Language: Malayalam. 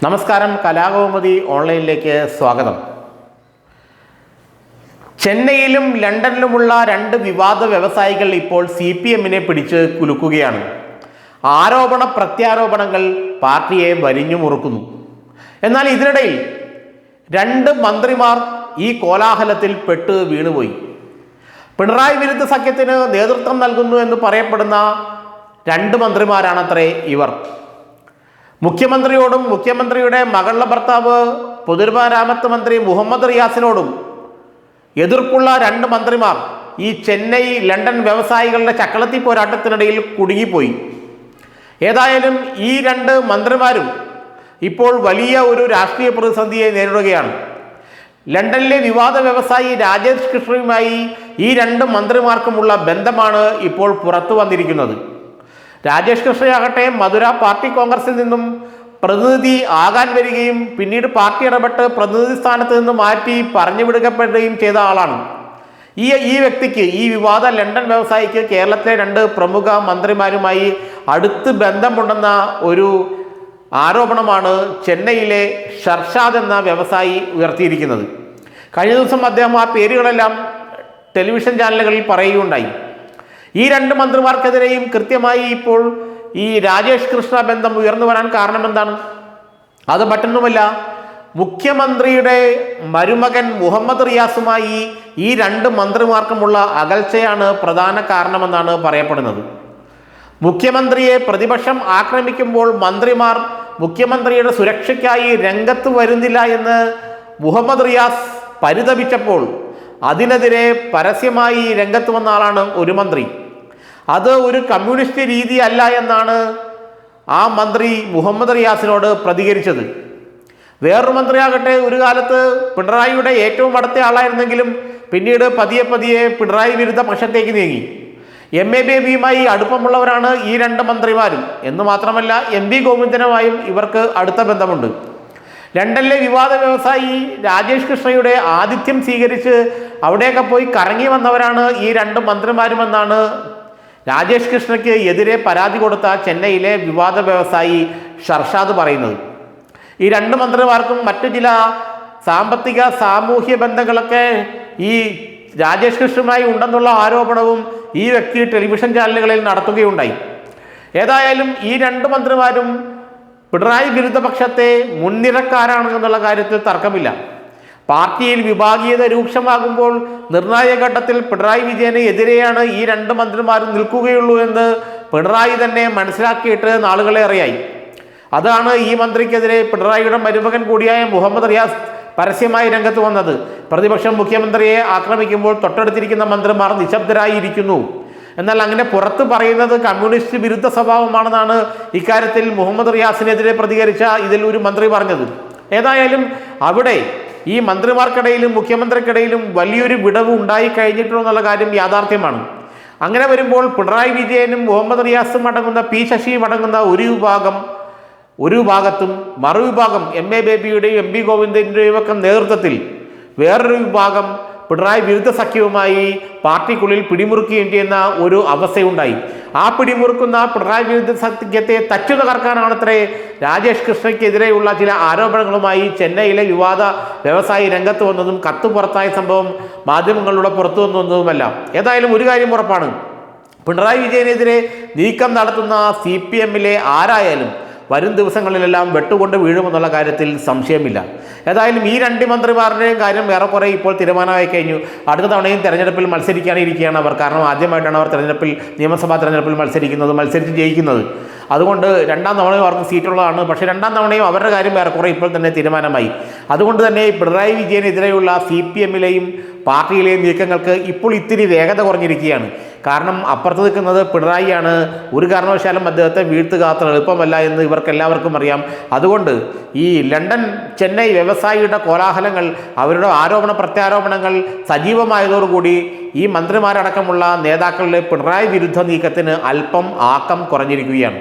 നമസ്കാരം, കലാകൗമുദി ഓൺലൈനിലേക്ക് സ്വാഗതം. ചെന്നൈയിലും ലണ്ടനിലുമുള്ള രണ്ട് വിവാദ വ്യവസായികൾ ഇപ്പോൾ CPM-നെ പിടിച്ച് കുലുക്കുകയാണ്. ആരോപണ പ്രത്യാരോപണങ്ങൾ പാർട്ടിയെ വരിഞ്ഞു മുറുക്കുന്നു. എന്നാൽ ഇതിനിടയിൽ രണ്ട് മന്ത്രിമാർ ഈ കോലാഹലത്തിൽ പെട്ട് വീണുപോയി. പിണറായി വിരുദ്ധ സഖ്യത്തിന് നേതൃത്വം നൽകുന്നു എന്ന് പറയപ്പെടുന്ന രണ്ട് മന്ത്രിമാരാണത്രേ ഇവർ. മുഖ്യമന്ത്രിയോടും മുഖ്യമന്ത്രിയുടെ മകളുടെ ഭർത്താവ് പൊതുമരാമത്ത് മന്ത്രി മുഹമ്മദ് റിയാസിനോടും എതിർപ്പുള്ള രണ്ട് മന്ത്രിമാർ ഈ ചെന്നൈ ലണ്ടൻ വ്യവസായികളുടെ ചക്കളത്തി പോരാട്ടത്തിനിടയിൽ കുടുങ്ങിപ്പോയി. ഏതായാലും ഈ രണ്ട് മന്ത്രിമാരും ഇപ്പോൾ വലിയ ഒരു രാഷ്ട്രീയ പ്രതിസന്ധിയെ നേരിടുകയാണ്. ലണ്ടനിലെ വിവാദ വ്യവസായി രാജേഷ് കൃഷ്ണയുമായി ഈ രണ്ട് മന്ത്രിമാർക്കുമുള്ള ബന്ധമാണ് ഇപ്പോൾ പുറത്തു വന്നിരിക്കുന്നത്. രാജേഷ് കൃഷ്ണയാകട്ടെ മധുര പാർട്ടി കോൺഗ്രസിൽ നിന്നും പ്രതിനിധി ആകാൻ വരികയും പിന്നീട് പാർട്ടി ഇടപെട്ട് പ്രതിനിധി സ്ഥാനത്ത് നിന്ന് മാറ്റി പറഞ്ഞു വിടുകപ്പെടുകയും ചെയ്ത ആളാണ്. ഈ വ്യക്തിക്ക്, ഈ വിവാദ ലണ്ടൻ വ്യവസായിക്ക് കേരളത്തിലെ രണ്ട് പ്രമുഖ മന്ത്രിമാരുമായി അടുത്ത് ബന്ധമുണ്ടെന്ന ഒരു ആരോപണമാണ് ചെന്നൈയിലെ ഷർഷാദ് എന്ന വ്യവസായി ഉയർത്തിയിരിക്കുന്നത്. കഴിഞ്ഞ ദിവസം അദ്ദേഹം ആ പേരുകളെല്ലാം ടെലിവിഷൻ ചാനലുകളിൽ പറയുകയുണ്ടായി. ഈ രണ്ട് മന്ത്രിമാർക്കെതിരെയും കൃത്യമായി ഇപ്പോൾ ഈ രാജേഷ് കൃഷ്ണ ബന്ധം ഉയർന്നു വരാൻ കാരണം എന്താണ്? അത് മറ്റൊന്നുമല്ല, മുഖ്യമന്ത്രിയുടെ മരുമകൻ മുഹമ്മദ് റിയാസുമായി ഈ രണ്ട് മന്ത്രിമാർക്കുമുള്ള അകൽച്ചയാണ് പ്രധാന കാരണമെന്നാണ് പറയപ്പെടുന്നത്. മുഖ്യമന്ത്രിയെ പ്രതിപക്ഷം ആക്രമിക്കുമ്പോൾ മന്ത്രിമാർ മുഖ്യമന്ത്രിയുടെ സുരക്ഷയ്ക്കായി രംഗത്ത് വരുന്നില്ല എന്ന് മുഹമ്മദ് റിയാസ് പരിതപിച്ചപ്പോൾ അതിനെതിരെ പരസ്യമായി രംഗത്ത് വന്ന ആളാണ് ഒരു മന്ത്രി. അത് ഒരു കമ്മ്യൂണിസ്റ്റ് രീതി അല്ല എന്നാണ് ആ മന്ത്രി മുഹമ്മദ് റിയാസിനോട് പ്രതികരിച്ചത്. വേറൊരു മന്ത്രിയാകട്ടെ ഒരു കാലത്ത് പിണറായിയുടെ ഏറ്റവും അടുത്ത ആളായിരുന്നെങ്കിലും പിന്നീട് പതിയെ പിണറായി വിരുദ്ധ പക്ഷത്തേക്ക് നീങ്ങി. MA ബേബിയുമായി അടുപ്പമുള്ളവരാണ് ഈ രണ്ട് മന്ത്രിമാരും എന്ന് മാത്രമല്ല MP ഗോവിന്ദനുമായും ഇവർക്ക് അടുത്ത ബന്ധമുണ്ട്. ലണ്ടനിലെ വിവാദ വ്യവസായി രാജേഷ് കൃഷ്ണയുടെ ആതിഥ്യം സ്വീകരിച്ച് അവിടെയൊക്കെ പോയി കറങ്ങി വന്നവരാണ് ഈ രണ്ട് മന്ത്രിമാരുമെന്നാണ് രാജേഷ് കൃഷ്ണയ്ക്ക് എതിരെ പരാതി കൊടുത്ത ചെന്നൈയിലെ വിവാദ വ്യവസായി ഷർഷാദ് പറയുന്നത്. ഈ രണ്ട് മന്ത്രിമാർക്കും മറ്റു ചില സാമ്പത്തിക സാമൂഹ്യ ബന്ധങ്ങളൊക്കെ ഈ രാജേഷ് കൃഷ്ണയുമായി ഉണ്ടെന്നുള്ള ആരോപണവും ഈ വ്യക്തി ടെലിവിഷൻ ചാനലുകളിൽ നടത്തുകയുണ്ടായി. ഏതായാലും ഈ രണ്ട് മന്ത്രിമാരും പിണറായി വിരുദ്ധ പക്ഷത്തെ മുൻനിരക്കാരാണെന്നുള്ള കാര്യത്തിൽ തർക്കമില്ല. പാർട്ടിയിൽ വിഭാഗീയത രൂക്ഷമാകുമ്പോൾ നിർണായക ഘട്ടത്തിൽ പിണറായി വിജയന് എതിരെയാണ് ഈ രണ്ട് മന്ത്രിമാരും നിൽക്കുകയുള്ളൂ എന്ന് പിണറായി തന്നെ മനസ്സിലാക്കിയിട്ട് നാളുകളേറെയായി. അതാണ് ഈ മന്ത്രിക്കെതിരെ പിണറായിയുടെ മരുമകൻ കൂടിയായ മുഹമ്മദ് റിയാസ് പരസ്യമായി രംഗത്ത് വന്നത്. പ്രതിപക്ഷം മുഖ്യമന്ത്രിയെ ആക്രമിക്കുമ്പോൾ തൊട്ടടുത്തിരിക്കുന്ന മന്ത്രിമാർ നിശബ്ദരായി ഇരിക്കുന്നു. എന്നാൽ അങ്ങനെ പുറത്ത് പറയുന്നത് കമ്മ്യൂണിസ്റ്റ് വിരുദ്ധ സ്വഭാവമാണെന്നാണ് ഇക്കാര്യത്തിൽ മുഹമ്മദ് റിയാസിനെതിരെ പ്രതികരിച്ച ഇതിൽ ഒരു മന്ത്രി പറഞ്ഞത്. ഏതായാലും അവിടെ ഈ മന്ത്രിമാർക്കിടയിലും മുഖ്യമന്ത്രിക്കിടയിലും വലിയൊരു വിടവ് ഉണ്ടായി കഴിഞ്ഞിട്ടുണ്ടെന്നുള്ള കാര്യം യാഥാർത്ഥ്യമാണ്. അങ്ങനെ വരുമ്പോൾ പിണറായി വിജയനും മുഹമ്മദ് റിയാസും അടങ്ങുന്ന P ശശിയും അടങ്ങുന്ന ഒരു ഭാഗത്തും മറുവിഭാഗം MA ബേബിയുടെയും MP ഗോവിന്ദൻ്റെയും ഒക്കെ നേതൃത്വത്തിൽ വേറൊരു വിഭാഗം പിണറായി വിരുദ്ധ സഖ്യവുമായി പാർട്ടിക്കുള്ളിൽ പിടിമുറുക്കുകയും ചെയ്യുന്ന ഒരു അവസ്ഥയുണ്ടായി. ആ പിടിമുറുക്കുന്ന പിണറായി വിരുദ്ധ സഖ്യത്തെ തച്ചു തകർക്കാനാണത്രേ രാജേഷ് കൃഷ്ണയ്ക്കെതിരെയുള്ള ചില ആരോപണങ്ങളുമായി ചെന്നൈയിലെ വിവാദ വ്യവസായി രംഗത്ത് വന്നതും കത്ത് പുറത്തായ സംഭവം മാധ്യമങ്ങളിലൂടെ പുറത്തു വന്നതുമല്ല. ഏതായാലും ഒരു കാര്യം ഉറപ്പാണ്, പിണറായി വിജയനെതിരെ നീക്കം നടത്തുന്ന CPM-ലെ ആരായാലും വരും ദിവസങ്ങളിലെല്ലാം വെട്ടുകൊണ്ട് വീഴുമെന്നുള്ള കാര്യത്തിൽ സംശയമില്ല. ഏതായാലും ഈ രണ്ട് മന്ത്രിമാരുടെയും കാര്യം ഏറെക്കുറെ ഇപ്പോൾ തീരുമാനമായി കഴിഞ്ഞു. അടുത്ത തവണയും തെരഞ്ഞെടുപ്പിൽ മത്സരിക്കാനിരിക്കുകയാണ് അവർ. കാരണം ആദ്യമായിട്ടാണ് അവർ നിയമസഭാ തെരഞ്ഞെടുപ്പിൽ മത്സരിച്ച് ജയിക്കുന്നത്. അതുകൊണ്ട് രണ്ടാം തവണയും അവർക്ക് സീറ്റുള്ളതാണ്. പക്ഷേ രണ്ടാം തവണയും അവരുടെ കാര്യം ഏറെക്കുറെ ഇപ്പോൾ തന്നെ തീരുമാനമായി. അതുകൊണ്ട് തന്നെ പിണറായി വിജയനെതിരെയുള്ള CPM-ലെയും പാർട്ടിയിലെയും നീക്കങ്ങൾക്ക് ഇപ്പോൾ ഇത്തിരി വേഗത കുറഞ്ഞിരിക്കുകയാണ്. കാരണം അപ്പുറത്ത് നിൽക്കുന്നത് പിണറായിയാണ്. ഒരു കാരണവശാലും അദ്ദേഹത്തെ വീഴ്ത്തുക അത്ര എളുപ്പമല്ല എന്ന് ഇവർക്കെല്ലാവർക്കും അറിയാം. അതുകൊണ്ട് ഈ ലണ്ടൻ ചെന്നൈ വ്യവസായിയുടെ കോലാഹലങ്ങൾ, അവരുടെ ആരോപണ പ്രത്യാരോപണങ്ങൾ സജീവമായതോടുകൂടി ഈ മന്ത്രിമാരടക്കമുള്ള നേതാക്കളുടെ പിണറായി വിരുദ്ധ നീക്കത്തിന് അല്പം ആക്കം കുറഞ്ഞിരിക്കുകയാണ്.